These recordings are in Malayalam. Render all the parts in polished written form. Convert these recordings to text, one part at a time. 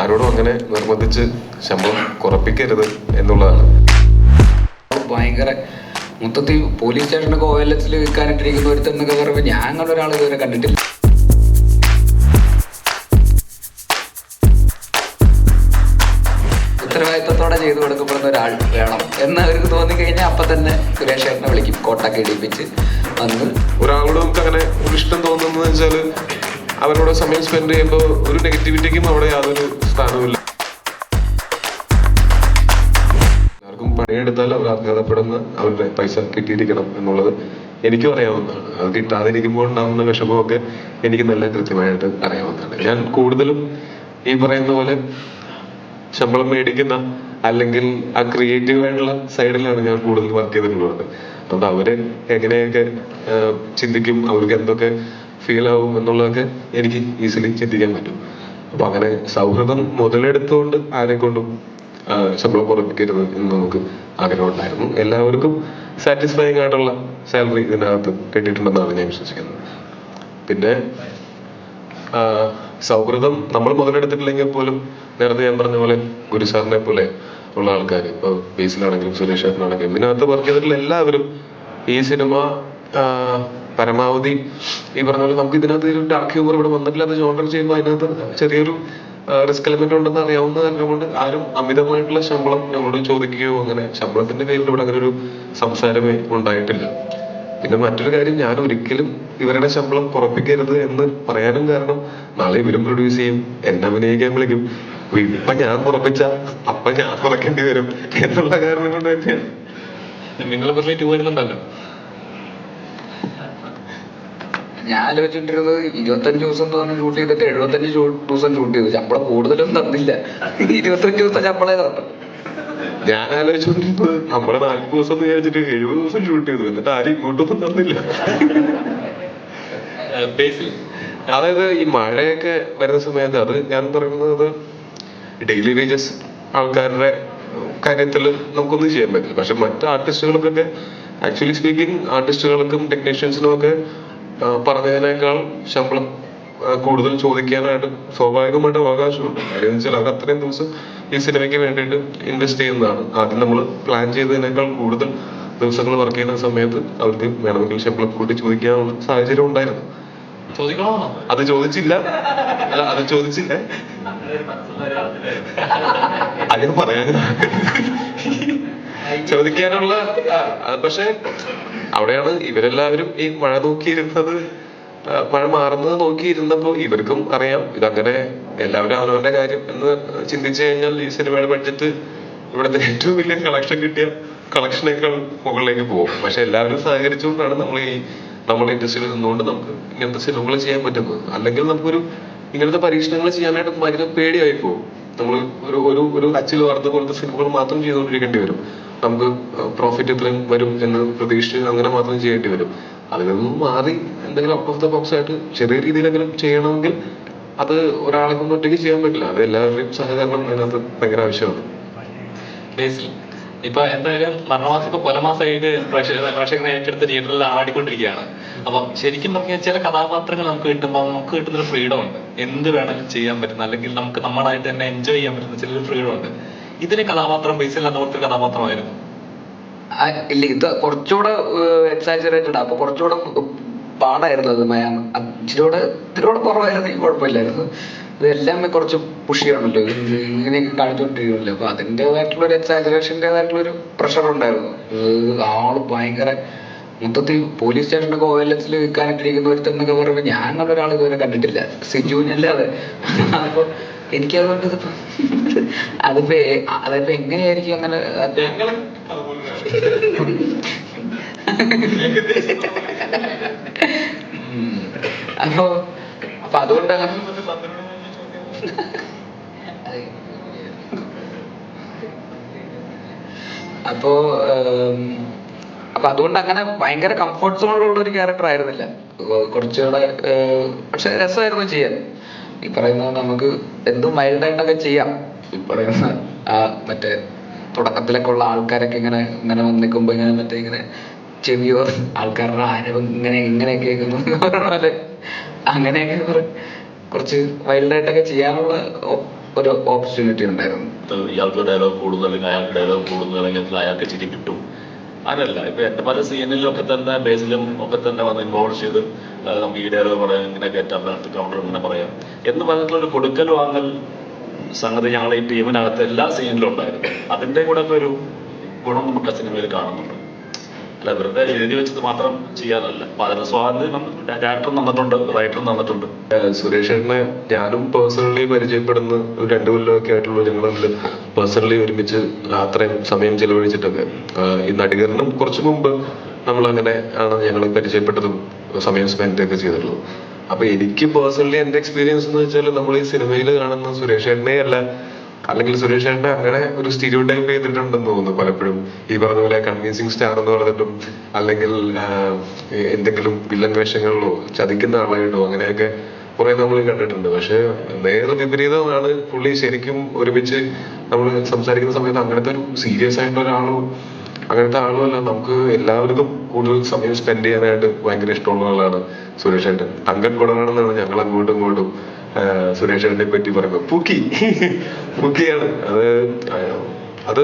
ആരോടും അങ്ങനെ നിർബന്ധിച്ച് ശമ്പളം കുറപ്പിക്കരുത് എന്നുള്ളതാണ്. ഭയങ്കര മൊത്തത്തിൽ പോലീസ് സ്റ്റേഷനൊക്കെ OLX വിൽക്കാനിട്ടിരിക്കുന്ന ഒരുത്തെന്നൊക്കെ പറയുമ്പോൾ ഞാൻ അങ്ങനെ ഒരാൾ ഇതുവരെ കണ്ടിട്ടില്ല. ഉത്തരവാദിത്തത്തോടെ ചെയ്തു കൊടുക്കപ്പെടുന്ന ഒരാൾ വേണം എന്ന് അവർക്ക് തോന്നിക്കഴിഞ്ഞാൽ അപ്പം തന്നെ സുരേഷ് ചേട്ടനെ വിളിക്കും, കോട്ടൊക്കെ ഇടിപ്പിച്ച് വന്ന്. ഒരാളോട് നമുക്ക് അങ്ങനെ ഒരു ഇഷ്ടം തോന്നുന്നത് വെച്ചാൽ അവരോട് സമയം സ്പെൻഡ് ചെയ്യുമ്പോൾ ഒരു നെഗറ്റിവിറ്റിക്കും അവിടെ യാതൊരു സ്ഥാനവുമില്ല. എല്ലാവർക്കും പണിയെടുത്താൽ അവർ അർഹതപ്പെടുന്ന അവരുടെ പൈസ കിട്ടിയിരിക്കണം എന്നുള്ളത് എനിക്കും അറിയാവുന്നതാണ്. അത് കിട്ടാതിരിക്കുമ്പോൾ ഉണ്ടാകുന്ന വിഷമമൊക്കെ എനിക്ക് നല്ല കൃത്യമായിട്ട് അറിയാവുന്നതാണ്. ഞാൻ കൂടുതലും ഈ പറയുന്ന പോലെ ശമ്പളം മേടിക്കുന്ന അല്ലെങ്കിൽ ആ ക്രിയേറ്റീവ് ആയിട്ടുള്ള സൈഡിലാണ് ഞാൻ കൂടുതൽ വർക്ക് ചെയ്തിട്ടുള്ളത്. അതുകൊണ്ട് അവര് എങ്ങനെയൊക്കെ ചിന്തിക്കും, അവർക്ക് എന്തൊക്കെ ഫീൽ ആവും എന്നുള്ളതൊക്കെ എനിക്ക് ഈസിലി ചിന്തിക്കാൻ പറ്റും. അപ്പൊ അങ്ങനെ സൗഹൃദം മുതലെടുത്തുകൊണ്ട് ആരെ കൊണ്ടും ശമ്പളം കുറപ്പിക്കരുത് എന്ന് നമുക്ക് ആഗ്രഹം ഉണ്ടായിരുന്നു. എല്ലാവർക്കും സാറ്റിസ്ഫൈങ് ആയിട്ടുള്ള സാലറി ഇതിനകത്ത് കിട്ടിയിട്ടുണ്ടെന്നാണ് ഞാൻ വിശ്വസിക്കുന്നത്. പിന്നെ സൗഹൃദം നമ്മൾ മുതലെടുത്തിട്ടില്ലെങ്കിൽ പോലും നേരത്തെ ഞാൻ പറഞ്ഞ പോലെ ഗുരു സാറിനെ പോലെ ഉള്ള ആൾക്കാർ, ഇപ്പൊ ബേസിലാണെങ്കിലും സുരേഷ് ചേട്ടനാണെങ്കിലും ഇതിനകത്ത് വർക്ക് ചെയ്തിട്ടുള്ള എല്ലാവരും ഈ സിനിമ പരമാവധി ഈ പറഞ്ഞ പോലെ നമുക്ക് ഇതിനകത്ത് ഒരു ഡാർക്ക് ഹ്യൂമർ ഇവിടെ വന്നിട്ടില്ലാത്ത ജോണർ ചെയ്യുമ്പോൾ അതിനകത്ത് ചെറിയൊരു റിസ്ക് എലമെന്റ് ഉണ്ടെന്ന് അറിയാവുന്ന കാരണം കൊണ്ട് ആരും അമിതമായിട്ടുള്ള ശമ്പളം ഞങ്ങളോട് ചോദിക്കുകയോ അങ്ങനെ ശമ്പളത്തിന്റെ പേരിൽ ഇവിടെ അങ്ങനെ ഒരു സംസാരമേ ഉണ്ടായിട്ടില്ല. പിന്നെ മറ്റൊരു കാര്യം, ഞാൻ ഒരിക്കലും ഇവരുടെ ശമ്പളം കുറപ്പിക്കരുത് എന്ന് പറയാനും കാരണം നാളെ ഇവരും പ്രൊഡ്യൂസ് ചെയ്യും, എന്നെ അഭിനയിക്കാൻ വിളിക്കും, ഇപ്പൊ ഞാൻ കുറപ്പിച്ച അപ്പൊ ഞാൻ കുറയ്ക്കേണ്ടി വരും എന്നുള്ള കാരണം കൊണ്ട് തന്നെയാണ്. നിങ്ങൾ വരുന്നുണ്ടല്ലോ. ഞാൻ ആലോചിച്ചിട്ടിരുന്നത് 25 ദിവസം തോന്നുന്നു ഷൂട്ട് ചെയ്തിട്ട് 75 ദിവസം ഷൂട്ട് ചെയ്തു. ശമ്പളം കൂടുതലൊന്നും തന്നില്ല, 25 ദിവസം ശമ്പളേ തന്നു. ഞാൻ ആലോചിച്ചോണ്ടിരുന്നത് നമ്മളെ 40 ദിവസം വിചാരിച്ചിട്ട് 70 ദിവസം ഷൂട്ട് ചെയ്തു, എന്നിട്ട് ആരും ഇങ്ങോട്ടൊന്നും തന്നില്ല. അതായത് ഈ മഴയൊക്കെ വരുന്ന സമയത്ത് അത് ഞാൻ പറയുന്നത് ഡെയിലി വേജസ് ആൾക്കാരുടെ കാര്യത്തിൽ നമുക്കൊന്നും ചെയ്യാൻ പറ്റില്ല. പക്ഷെ മറ്റു ആർട്ടിസ്റ്റുകൾക്കൊക്കെ ആക്ച്വലി സ്പീക്കിംഗ് ആർട്ടിസ്റ്റുകൾക്കും ടെക്നീഷ്യൻസിനും ഒക്കെ പറഞ്ഞതിനേക്കാൾ ശമ്പളം കൂടുതൽ ചോദിക്കാനായിട്ട് സ്വാഭാവികമായിട്ട് അവകാശമുണ്ട്. കാര്യം എന്ന് വെച്ചാൽ അവർ അത്രയും ദിവസം ഈ സിനിമയ്ക്ക് വേണ്ടിയിട്ട് ഇൻവെസ്റ്റ് ചെയ്യുന്നതാണ്. ആദ്യം നമ്മൾ പ്ലാൻ ചെയ്തതിനേക്കാൾ കൂടുതൽ ദിവസങ്ങൾ വർക്ക് ചെയ്യുന്ന സമയത്ത് അവർക്ക് വേണമെങ്കിൽ ശമ്പളം കൂട്ടി ചോദിക്കാനുള്ള സാഹചര്യം ഉണ്ടായിരുന്നു. അത് ചോദിച്ചില്ല അത് പറയാൻ ചോദിക്കാനുള്ള. പക്ഷെ അവിടെയാണ് ഇവരെല്ലാവരും ഈ മഴ നോക്കിയിരുന്നത്, മഴ മാറുന്നത് നോക്കിയിരുന്നപ്പോ ഇവർക്കും അറിയാം ഇതങ്ങനെ എല്ലാവരും അവനവന്റെ കാര്യം എന്ന് ചിന്തിച്ചു കഴിഞ്ഞാൽ ഈ സിനിമയുടെ ബഡ്ജറ്റ് ഇവിടുത്തെ ഏറ്റവും വലിയ കളക്ഷൻ കിട്ടിയ കളക്ഷനേക്കാൾ മുകളിലേക്ക് പോകും. പക്ഷെ എല്ലാവരും സഹകരിച്ചുകൊണ്ടാണ് നമ്മുടെ ഇൻഡസ്ട്രിയിൽ നിന്നുകൊണ്ട് നമുക്ക് ഇങ്ങനത്തെ സിനിമകൾ ചെയ്യാൻ പറ്റുന്നത്. അല്ലെങ്കിൽ നമുക്കൊരു ഇങ്ങനത്തെ പരീക്ഷണങ്ങൾ ചെയ്യാനായിട്ട് ഭയങ്കര പേടിയായി പോകും. നമ്മൾ ഒരു അച്ചിൽ വാർത്ത പോലത്തെ സിനിമകൾ മാത്രം ചെയ്തുകൊണ്ടിരിക്കേണ്ടി വരും. നമുക്ക് പ്രോഫിറ്റ് ഇത്രയും വരും എന്ന് പ്രതീക്ഷിച്ച് അങ്ങനെ മാത്രം ചെയ്യേണ്ടി വരും. അതിൽ നിന്നും മാറി എന്തെങ്കിലും ഔട്ട് ഓഫ് ദ ബോക്സ് ആയിട്ട് ചെറിയ രീതിയിലെങ്കിലും ചെയ്യണമെങ്കിൽ അത് ഒരാളെ കൊണ്ട് ഒറ്റയ്ക്ക് ചെയ്യാൻ പറ്റില്ല. അത് എല്ലാവരുടെയും സഹകരണം അതിനകത്ത് ഭയങ്കര ആവശ്യമാണ്. ഇപ്പൊ എന്തായാലും മരണമാസം ഇപ്പൊ കൊലമാസമായിട്ട് പ്രേക്ഷകനെ ഏറ്റെടുത്ത് തിയേറ്ററിൽ ആടിക്കൊണ്ടിരിക്കുകയാണ്. അപ്പൊ ശരിക്കും പറഞ്ഞാൽ ചില കഥാപാത്രങ്ങൾ നമുക്ക് കിട്ടുമ്പോൾ നമുക്ക് കിട്ടുന്നൊരു ഫ്രീഡം ഉണ്ട്, എന്ത് വേണമെങ്കിലും ചെയ്യാൻ പറ്റുന്ന, അല്ലെങ്കിൽ നമുക്ക് നമ്മളായിട്ട് തന്നെ എൻജോയ് ചെയ്യാൻ പറ്റുന്ന ചിലൊരു ഫ്രീഡം ഉണ്ട്. ഇതിന് കഥാപാത്രം ബേസിൽ ഓർത്ത കഥാപാത്രമായിരുന്നു. ഇല്ല, ഇത് കുറച്ചുകൂടെ എക്സാജറേറ്റഡ്, അപ്പൊ കുറച്ചുകൂടെ പാടായിരുന്നു. അത് ഇച്ചിരിയോടെ കുറവായിരുന്നു, കുഴപ്പമില്ലായിരുന്നു. ഇതെല്ലാം കുറച്ച് പുഷിയാണല്ലോ, ഇങ്ങനെയൊക്കെ കാണിച്ചുകൊണ്ടിരിക്കുമല്ലോ. അപ്പൊ അതിൻ്റെതായിട്ടുള്ള ഒരു എക്സാജറേഷൻ്റെതായിട്ടുള്ളൊരു പ്രഷർ ഉണ്ടായിരുന്നു. ആള് ഭയങ്കര മൊത്തത്തിൽ പോലീസ് സ്റ്റേഷനൊക്കെ OLX വിൽക്കാനിട്ടിരിക്കുന്ന ഒരുത്തെന്നൊക്കെ പറയുമ്പോൾ ഞാൻ അങ്ങനെ ഒരാൾ ഇതുവരെ കണ്ടിട്ടില്ല, സിജുവിനല്ലാതെ. അപ്പൊ എനിക്കതുകൊണ്ട് അതിപ്പോ എങ്ങനെയായിരിക്കും അങ്ങനെ. അപ്പൊ അതുകൊണ്ടാണ് അപ്പൊ അതുകൊണ്ട് അങ്ങനെ ഭയങ്കര കംഫർട്ട് സോണിലുള്ള ഒരു ക്യാരക്ടർ ആയിരുന്നില്ല, കുറച്ചുകൂടെ. പക്ഷെ രസമായിരുന്നു ചെയ്യാൻ. ഈ പറയുന്നത് നമുക്ക് എന്തും മൈൽഡായിട്ടൊക്കെ ചെയ്യാം. ഈ പറയുന്ന മറ്റേ തുടക്കത്തിലൊക്കെ ഉള്ള ആൾക്കാരൊക്കെ ഇങ്ങനെ നിൽക്കുമ്പോ ഇങ്ങനെ ചെവിയോ ആൾക്കാരുടെ ആരവം ഇങ്ങനെയൊക്കെ കേൾക്കുന്നു പോലെ അങ്ങനെയൊക്കെ കുറച്ച് വൈൽഡായിട്ടൊക്കെ ചെയ്യാനുള്ള ഒരു ഓപ്പർച്യൂണിറ്റി ഉണ്ടായിരുന്നു. ഇയാൾക്ക് ഡയലോഗ് കൂടുന്നു അല്ലെങ്കിൽ അയാൾക്ക് ഡയലോഗ് കൂടുന്നു അല്ലെങ്കിൽ അയാൾക്ക് ചിരി കിട്ടും. അങ്ങനല്ല, ഇപ്പൊ എന്റെ പല സീനിലൊക്കെ തന്നെ ബേസിലും ഒക്കെ തന്നെ വന്ന് ഇൻവോൾവ് ചെയ്ത് നമുക്ക് ഈ ഡയലോഗ് പറയാം, ഇങ്ങനെ കയറ്റാം, കൗണ്ടർ ഇങ്ങനെ പറയാം എന്ന് പറഞ്ഞിട്ടുള്ള ഒരു കൊടുക്കൽ വാങ്ങൽ സംഗതി ഞങ്ങൾ ഈ ടീമിനകത്ത് എല്ലാ സീനിലും ഉണ്ടായിരുന്നു. അതിന്റെ കൂടെ ഒക്കെ ഒരു ഗുണം നമുക്ക് ആ സിനിമയിൽ കാണുന്നുണ്ട്. അല്ല വെറുതെ എഴുതി വെച്ചത് മാത്രം ചെയ്യാനല്ല. അപ്പൊ അതിന് സ്വാതന്ത്ര്യം ഡയറക്ടറും തന്നിട്ടുണ്ട്, റൈറ്ററും തന്നിട്ടുണ്ട്. സുരേഷ് ചേട്ടനെ ഞാനും പേഴ്സണലി പരിചയപ്പെടുന്ന ഒരു 2 കൊല്ലമൊക്കെ ആയിട്ടുള്ളൂ. ഞങ്ങൾ പേഴ്സണലി ഒരുമിച്ച് അത്രയും സമയം ചെലവഴിച്ചിട്ടൊക്കെ. ഈ നടികറിനും കുറച്ചു മുമ്പ് നമ്മളങ്ങനെ ആണ് ഞങ്ങൾ പരിചയപ്പെട്ടതും സമയം സ്പെൻഡ് ഒക്കെ ചെയ്തിട്ടുള്ളൂ. അപ്പൊ എനിക്ക് പേഴ്സണലി എന്റെ എക്സ്പീരിയൻസ് എന്ന് വെച്ചാൽ നമ്മൾ ഈ സിനിമയിൽ കാണുന്ന സുരേഷ് ചേട്ടനെ അല്ല, അല്ലെങ്കിൽ സുരേഷ് ചേട്ടനെ അങ്ങനെ ഒരു സ്റ്റീരിയോ ടൈപ്പ് ചെയ്തിട്ടുണ്ടെന്ന് തോന്നുന്നു പലപ്പോഴും. ഈ പറഞ്ഞ പോലെ കൺവിൻസിങ് സ്റ്റാർ എന്ന് പറഞ്ഞിട്ടും അല്ലെങ്കിൽ എന്തെങ്കിലും വില്ലൻ വേഷങ്ങളിലോ ചതിക്കുന്ന ആളായിട്ടോ അങ്ങനെയൊക്കെ കുറെ നമ്മൾ കണ്ടിട്ടുണ്ട്. പക്ഷെ നേരെ വിപരീതമാണ് പുള്ളി. ശരിക്കും ഒരുമിച്ച് നമ്മൾ സംസാരിക്കുന്ന സമയത്ത് അങ്ങനത്തെ ഒരു സീരിയസ് ആയിട്ടുള്ള ഒരാളോ അങ്ങനത്തെ ആളുമല്ല. നമുക്ക് എല്ലാവർക്കും കൂടുതൽ സമയം സ്പെൻഡ് ചെയ്യാനായിട്ട് ഭയങ്കര ഇഷ്ടമുള്ള ആളാണ് സുരേഷ് ചേട്ടൻ. അങ്കൻ കുടനാണെന്നാണ് ഞങ്ങൾ അങ്ങോട്ടും ഇങ്ങോട്ടും സുരേഷ് ചേട്ടനെ പറ്റി പറയുമ്പോൾ പൂക്കിയാണ്. അത്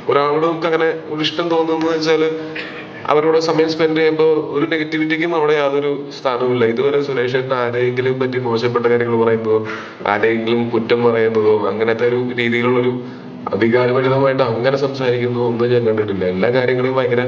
ഒരാളോട് നമുക്ക് അങ്ങനെ ഒരു ഇഷ്ടം തോന്നുന്നത് വെച്ചാല് അവരോട് സമയം സ്പെൻഡ് ചെയ്യുമ്പോൾ ഒരു നെഗറ്റിവിറ്റിക്കും അവിടെ യാതൊരു സ്ഥാനവുമില്ല. ഇതുവരെ സുരേഷ് ചേട്ടൻ ആരെങ്കിലും പറ്റി മോശപ്പെട്ട കാര്യങ്ങൾ പറയുന്നതോ ആരെങ്കിലും കുറ്റം പറയുന്നതോ അങ്ങനത്തെ ഒരു രീതിയിലുള്ളൊരു അധികാരപരിതമായിട്ട് അങ്ങനെ സംസാരിക്കുന്നു ഒന്നും ഞാൻ കണ്ടിട്ടില്ല. എല്ലാ കാര്യങ്ങളും ഭയങ്കര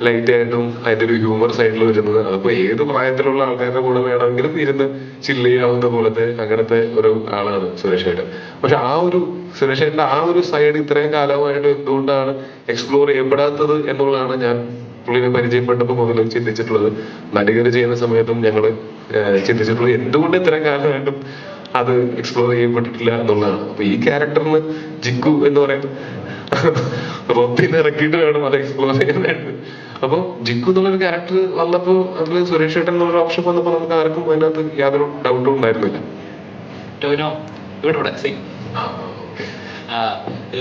ലൈറ്റ് ആയിട്ടും അതിന്റെ ഒരു ഹ്യൂമർ സൈഡിൽ വരുന്നത്. അതിപ്പോ ഏത് പ്രായത്തിലുള്ള ആൾക്കാരുടെ കൂടെ വേണമെങ്കിലും ഇരുന്ന് ചില്ല് ചെയ്യാവുന്ന പോലത്തെ അങ്ങനത്തെ ഒരു ആളാണ് സുരേഷ് ചേട്ടൻ. പക്ഷെ ആ ഒരു സുരേഷ് ചേട്ടന്റെ ആ ഒരു സൈഡ് ഇത്രയും കാലമായിട്ട് എന്തുകൊണ്ടാണ് എക്സ്പ്ലോർ ചെയ്യപ്പെടാത്തത് എന്നുള്ളതാണ് ഞാൻ പുള്ളിനെ പരിചയപ്പെട്ടപ്പോൾ മുതൽ ചിന്തിച്ചിട്ടുള്ളത്. നടികർ ചെയ്യുന്ന സമയത്തും ഞങ്ങള് ചിന്തിച്ചിട്ടുള്ളത് എന്തുകൊണ്ട് ഇത്രയും കാലമായിട്ടും അത് എക്സ്പ്ലോർ ചെയ്യപ്പെട്ടിട്ടില്ല എന്നുള്ളതാണ്. അപ്പൊ ഈ ക്യാരക്ടറിന് ജിക്കു എന്ന് പറയുന്നത് റൊബിനെ ഇറക്കിയിട്ട് വേണം അത് എക്സ്പ്ലോർ ചെയ്യാനായിട്ട്. അപ്പൊ ജിക്കു എന്നുള്ളൊരു ക്യാരക്ടർ വന്നപ്പോ അതില് സുരേഷ് ചേട്ടൻ എന്നുള്ളൊരു ഓപ്ഷൻ വന്നപ്പോ നമുക്ക് ആർക്കും അതിനകത്ത് യാതൊരു ഡൗട്ടും ഉണ്ടായിരുന്നില്ല. ടോവിനോ ഇവിടെ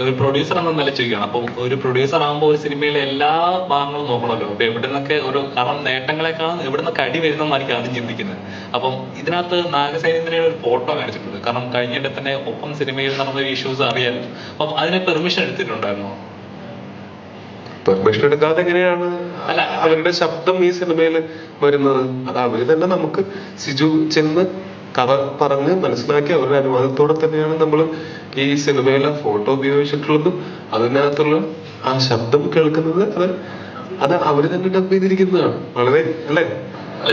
ഒരു പ്രൊഡ്യൂസർ എന്ന നില ചെയ്യുകയാണ്. അപ്പം ഒരു പ്രൊഡ്യൂസർ ആകുമ്പോൾ ഒരു സിനിമയിലെ എല്ലാ ഭാഗങ്ങളും നോക്കണമല്ലോ. അപ്പൊ എവിടെ നിന്നൊക്കെ ഒരു കാരണം നേട്ടങ്ങളെക്കാളും എവിടെ നിന്നൊക്കെ അടി വരുന്നതായിരിക്കും ആദ്യം ചിന്തിക്കുന്നത്. അപ്പം ഇതിനകത്ത് നാഗസൈനേന്ദ്രയുടെ ഒരു ഫോട്ടോ കാണിച്ചിട്ടുണ്ട്. കാരണം കഴിഞ്ഞിട്ട് തന്നെ ഒപ്പം സിനിമയിൽ നടന്ന ഇഷ്യൂസ് അറിയാൻ. അപ്പം അതിന് പെർമിഷൻ എടുത്തിട്ടുണ്ടായിരുന്നോ? പെർമിഷൻ എടുക്കാതെ എങ്ങനെയാണ് അവരുടെ ശബ്ദം ഈ സിനിമയിൽ വരുന്നത്? അത് അവര് തന്നെ നമുക്ക് സിജു ചെന്ന് കഥ പറഞ്ഞ് മനസ്സിലാക്കി അവരുടെ അനുവാദത്തോടെ തന്നെയാണ് നമ്മൾ ഈ സിനിമയിലെ ഫോട്ടോ ഉപയോഗിച്ചിട്ടുള്ളതും അതിനകത്തുള്ള ആ ശബ്ദം കേൾക്കുന്നത്. അത് അവര് തന്നെ ഡബ് ചെയ്തിരിക്കുന്നതാണ്. വളരെ അല്ലേ?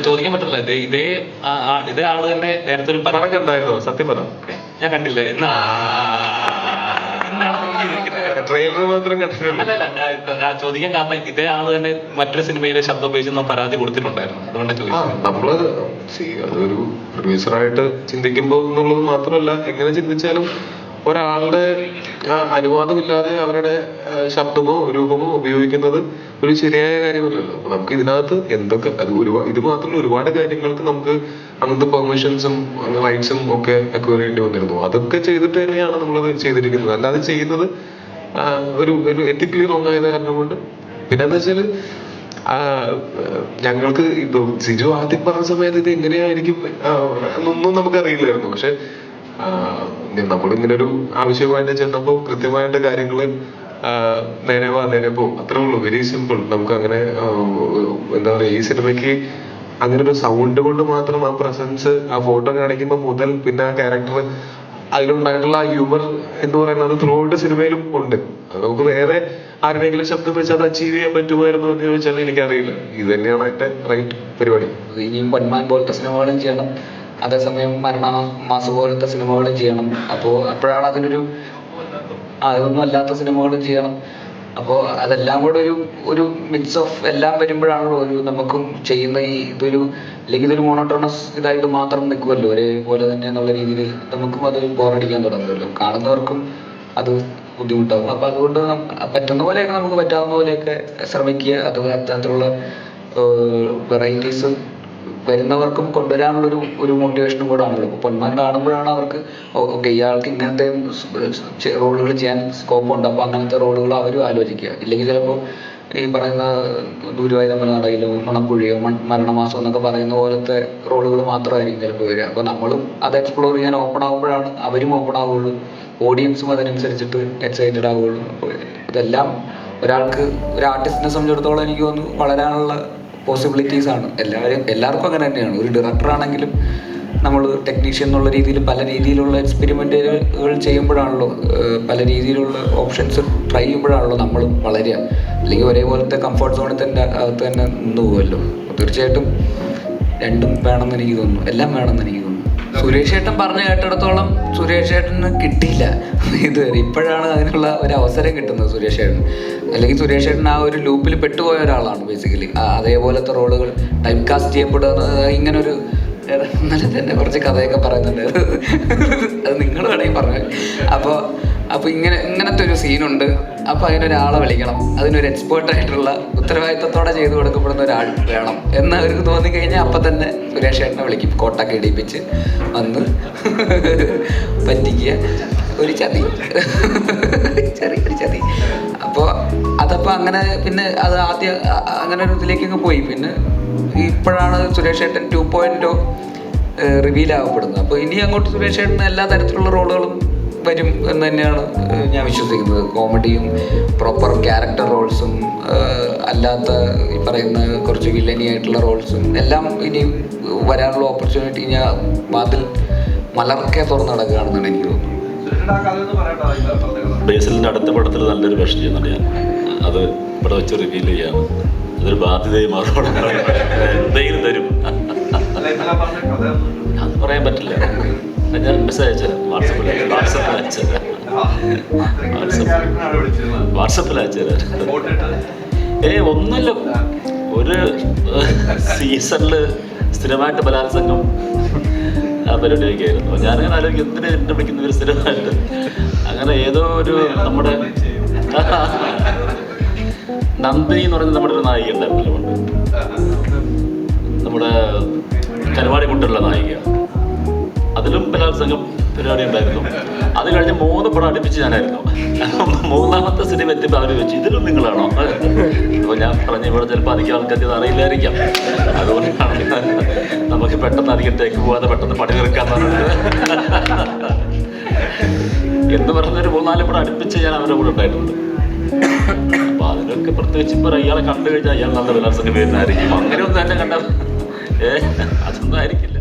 ചോദിക്കാൻ പറ്റില്ല. ഇതേ ആള് തന്നെ നേരത്തെ ഒരു പറഞ്ഞിട്ടുണ്ടായിരുന്നോ? സത്യം പറ. ഞാൻ കണ്ടില്ല. ട്രെയിലർ മാത്രം കണ്ടിട്ടുള്ളൂ. ചോദിക്കാൻ കാരണം ഇതേ ആള് തന്നെ മറ്റൊരു സിനിമയിലെ ശബ്ദം ഉപയോഗിച്ച് പരാതി കൊടുത്തിട്ടുണ്ടായിരുന്നു. അതുകൊണ്ട് ചോദിച്ചു. നമ്മള് അതൊരു പ്രൊഡ്യൂസറായിട്ട് ചിന്തിക്കുമ്പോ എന്നുള്ളത് മാത്രമല്ല, എങ്ങനെ ചിന്തിച്ചാലും ഒരാളുടെ അനുവാദമില്ലാതെ അവരുടെ ശബ്ദമോ രൂപമോ ഉപയോഗിക്കുന്നത് ഒരു ശരിയായ കാര്യമല്ലല്ലോ. അപ്പൊ നമുക്ക് ഇതിനകത്ത് എന്തൊക്കെ ഇത് മാത്രമല്ല ഒരുപാട് കാര്യങ്ങൾക്ക് നമുക്ക് അങ്ങനത്തെ പെർമിഷൻസും റൈറ്റ്സും ഒക്കെ അക്വയർ ചെയ്യേണ്ടി വന്നിരുന്നു. അതൊക്കെ ചെയ്തിട്ട് തന്നെയാണ് നമ്മളത് ചെയ്തിരിക്കുന്നത്. അല്ലാതെ ചെയ്യുന്നത് ഒരു എത്തിക്കലി റോങ് ആയത് കാരണം കൊണ്ട്. പിന്നെ എന്താ വെച്ചാല് ഞങ്ങൾക്ക് ഇത് സിജു ആദ്യം പറഞ്ഞ സമയത്ത് ഇത് എങ്ങനെയായിരിക്കും എന്നൊന്നും നമുക്കറിയില്ലായിരുന്നു. പക്ഷെ നമ്മളിങ്ങനെ ഒരു ആവശ്യമായിട്ട് ചെന്നപ്പോ കൃത്യമായിട്ട് കാര്യങ്ങള് നേരെ പോകും. അത്രേ ഉള്ളൂ. Very simple. നമുക്ക് അങ്ങനെ എന്താ പറയാ, ഈ സിനിമയ്ക്ക് അങ്ങനെ ഒരു സൗണ്ട് കൊണ്ട് മാത്രം ആ പ്രസൻസ് ആ ഫോട്ടോ കാണിക്കുമ്പോ മുതൽ പിന്നെ ആ ക്യാരക്ടർ അതിലുണ്ടായിട്ടുള്ള ആ ഹ്യൂമർ എന്ന് പറയുന്നത് ത്രൂ ഔട്ട് സിനിമയിലും ഉണ്ട്. നമുക്ക് വേറെ ആരുടെയെങ്കിലും ശബ്ദം വെച്ച് അത് അച്ചീവ് ചെയ്യാൻ പറ്റുമായിരുന്നു എന്ന് ചോദിച്ചാൽ എനിക്കറിയില്ല. ഇത് തന്നെയാണ് അതിന്റെ റൈറ്റ് പരിപാടി. ഇനിയും പൊന്മാൻ പോലത്തെ സിനിമകളും ചെയ്യണം, അതേസമയം മരണമാസ പോലത്തെ സിനിമകളും ചെയ്യണം. അപ്പോഴാണ് അതിനൊരു അതൊന്നും അല്ലാത്ത സിനിമകളും ചെയ്യണം. അപ്പോൾ അതെല്ലാം കൂടെ ഒരു മിക്സ് ഓഫ് എല്ലാം വരുമ്പോഴാണല്ലോ നമുക്കും ചെയ്യുന്ന ഇതൊരു അല്ലെങ്കിൽ ഇതൊരു മോണോട്ടോണസ് ഇതായിട്ട് മാത്രം നിൽക്കുമല്ലോ ഒരേപോലെ തന്നെ എന്നുള്ള രീതിയിൽ നമുക്കും അത് ബോറടിക്കാൻ തുടങ്ങുമല്ലോ. കാണുന്നവർക്കും അത് ബുദ്ധിമുട്ടാകും. അപ്പൊ അതുകൊണ്ട് പറ്റുന്ന പോലെയൊക്കെ നമുക്ക് പറ്റാവുന്ന പോലെയൊക്കെ ശ്രമിക്കുക. അത് അത്തരത്തിലുള്ള വെറൈറ്റീസ് വരുന്നവർക്കും കൊണ്ടുവരാനുള്ളൊരു മോട്ടിവേഷനും കൂടെ ആണല്ലോ. ഇപ്പൊ പൊന്മാൻ കാണുമ്പോഴാണ് അവർക്ക് ഓക്കെ ഇയാൾക്ക് ഇങ്ങനത്തെ റോളുകൾ ചെയ്യാൻ സ്കോപ്പ് ഉണ്ട്, അപ്പൊ അങ്ങനത്തെ റോളുകൾ അവരും ആലോചിക്കുക. ഇല്ലെങ്കിൽ ചിലപ്പോൾ ഈ പറയുന്ന ഗുരുവായൂരമ്പലനടയിലോ മണപ്പുഴിയോ മരണമാസം എന്നൊക്കെ പറയുന്ന പോലത്തെ റോളുകൾ മാത്രമായിരിക്കും ചിലപ്പോൾ വരിക. അപ്പോൾ നമ്മളും അത് എക്സ്പ്ലോർ ചെയ്യാൻ ഓപ്പൺ ആകുമ്പോഴാണ് അവരും ഓപ്പൺ ആവുകയുള്ളൂ, ഓഡിയൻസും അതിനനുസരിച്ചിട്ട് എക്സൈറ്റഡ് ആവുകയുള്ളൂ. അപ്പോൾ ഇതെല്ലാം ഒരാൾക്ക്, ഒരു ആർട്ടിസ്റ്റിനെ സംബന്ധിച്ചിടത്തോളം എനിക്ക് തോന്നുന്നു വളരാനുള്ള പോസിബിലിറ്റീസ് ആണ്. എല്ലാവർക്കും അങ്ങനെ തന്നെയാണ്. ഒരു ഡയറക്ടറാണെങ്കിലും നമ്മൾ ടെക്നീഷ്യൻ എന്നുള്ള രീതിയിൽ പല രീതിയിലുള്ള എക്സ്പെരിമെൻറ്റുകൾ ചെയ്യുമ്പോഴാണല്ലോ, പല രീതിയിലുള്ള ഓപ്ഷൻസ് ട്രൈ ചെയ്യുമ്പോഴാണല്ലോ നമ്മൾ വളരുക. അല്ലെങ്കിൽ ഒരേപോലത്തെ കംഫർട്ട് സോണിൽ തന്നെ അകത്ത് തന്നെ നിന്ന് പോകുമല്ലോ. തീർച്ചയായിട്ടും രണ്ടും വേണമെന്ന് എനിക്ക് തോന്നുന്നു, എല്ലാം വേണമെന്ന് എനിക്ക് തോന്നുന്നു. സുരേഷ് ഏട്ടൻ പറഞ്ഞു കേട്ടിടത്തോളം സുരേഷ് ഏട്ടന് കിട്ടിയില്ല ഇതുവരെ. ഇപ്പോഴാണ് അതിനുള്ള ഒരു അവസരം കിട്ടുന്നത് സുരേഷ് ഏട്ടൻ. അല്ലെങ്കിൽ സുരേഷ് ഏട്ടൻ ആ ഒരു ലൂപ്പിൽ പെട്ടുപോയ ഒരാളാണ് ബേസിക്കലി. അതേപോലത്തെ റോളുകൾ ടൈം കാസ്റ്റ് ചെയ്യപ്പെടുക, ഇങ്ങനൊരു ഇന്നലെ തന്നെ കുറച്ച് കഥയൊക്കെ പറയുന്നുണ്ട്, അത് നിങ്ങൾ വേണമെങ്കിൽ പറഞ്ഞു. അപ്പോൾ ഇങ്ങനത്തെ ഒരു സീനുണ്ട്, അപ്പോൾ അതിനൊരാളെ വിളിക്കണം, അതിനൊരു എക്സ്പേർട്ടായിട്ടുള്ള ഉത്തരവാദിത്തത്തോടെ ചെയ്തു കൊടുക്കപ്പെടുന്ന ഒരാൾ വേണം എന്ന് അവർക്ക് തോന്നിക്കഴിഞ്ഞാൽ അപ്പം തന്നെ സുരേഷ് ഏട്ടനെ വിളിക്കും. കോട്ടൊക്കെ ഇടിപ്പിച്ച് വന്ന് പറ്റിക്കുക, ഒരു ചതി, ചെറിയൊരു ചതി. അപ്പോൾ അങ്ങനെ പിന്നെ അത് ആദ്യം അങ്ങനെ ഒരു ഇതിലേക്കൊക്കെ പോയി. പിന്നെ ഇപ്പോഴാണ് സുരേഷ് ഏട്ടൻ 2.0 റിവീൽ ആവപ്പെടുന്നത്. അപ്പോൾ ഇനി അങ്ങോട്ട് സുരേഷ് ഏട്ടന് എല്ലാ തരത്തിലുള്ള റോളുകളും വരും എന്ന് തന്നെയാണ് ഞാൻ വിശ്വസിക്കുന്നത്. കോമഡിയും പ്രോപ്പർ ക്യാരക്ടർ റോൾസും അല്ലാത്ത ഈ പറയുന്ന കുറച്ച് വില്ലനി ആയിട്ടുള്ള റോൾസും എല്ലാം ഇനി വരാനുള്ള ഓപ്പർച്യൂണിറ്റി ഞാൻ വാതിൽ മലർക്കെ തുറന്ന് നടക്കുകയാണെന്നാണ് എനിക്ക് തോന്നുന്നത്. ബേസിലിന്റെ അടുത്ത പടത്തിൽ നല്ലൊരു വേഷം ചെയ്യുന്നുണ്ട് ഞാൻ. അത് ഇവിടെ വെച്ച് റിവീൽ ചെയ്യാണ്. അതൊരു ബാധ്യതയെ മറുപടി എന്തെങ്കിലും തരും. അത് പറയാൻ പറ്റില്ല. ഞാൻ മെസ്സേജ് അയച്ചുതരാം, വാട്സപ്പിൽ അയച്ചുതരാം. ഒന്നുമില്ല, ഒരു സീസണിൽ സ്ഥിരമായിട്ട് ബലാത്സംഗം ആ പരിപാടിയൊക്കെ ആയിരുന്നു. ഞാനങ്ങനെ ആലോചിക്കും, എന്തിനാ എന്നെ വിളിക്കുന്നവർ സ്ഥിരമായിട്ട്. അങ്ങനെ ഏതോ ഒരു നമ്മുടെ നന്ദിനി എന്ന് പറയുന്നത് നമ്മുടെ ഒരു നായിക ഉണ്ടായിരുന്നല്ലോ പണ്ട്, നമ്മുടെ കരുവാടി കൊണ്ടുള്ള നായിക. അതിലും ബലാത്സംഗം പരിപാടി ഉണ്ടായിരുന്നു. അത് കഴിഞ്ഞ് 3 പടം അടുപ്പിച്ച് ഞാനായിരുന്നു. മൂന്നാമത്തെ സിനിമ എത്തിയപ്പോൾ അവർ വെച്ചു, ഇതിലും നിങ്ങളാണോ? അപ്പോൾ ഞാൻ പറഞ്ഞു, ഇവിടെ ചിലപ്പോൾ അധികം ആൾക്കാർക്ക് ഇത് അറിയില്ലായിരിക്കാം, അതുകൊണ്ടാണ് നമുക്ക് പെട്ടെന്ന് അധികം ടേക്ക് പോകാതെ പെട്ടെന്ന് പണി തീർക്കാന്ന് പറഞ്ഞത് എന്ന് പറഞ്ഞൊരു 3-4 പടം അടുപ്പിച്ച് ഞാൻ അവരുടെ കൂടെ ഉണ്ടായിട്ടുണ്ട്. അപ്പൊ അതിനൊക്കെ പ്രത്യേകിച്ച് ഇപ്പൊ ഇയാളെ കണ്ടു കഴിഞ്ഞാൽ അയാൾ നല്ല ബലാത്സംഗം പേരിനായിരിക്കും. അങ്ങനെയൊന്നും തന്നെ കണ്ട അതൊന്നും ആയിരിക്കില്ല.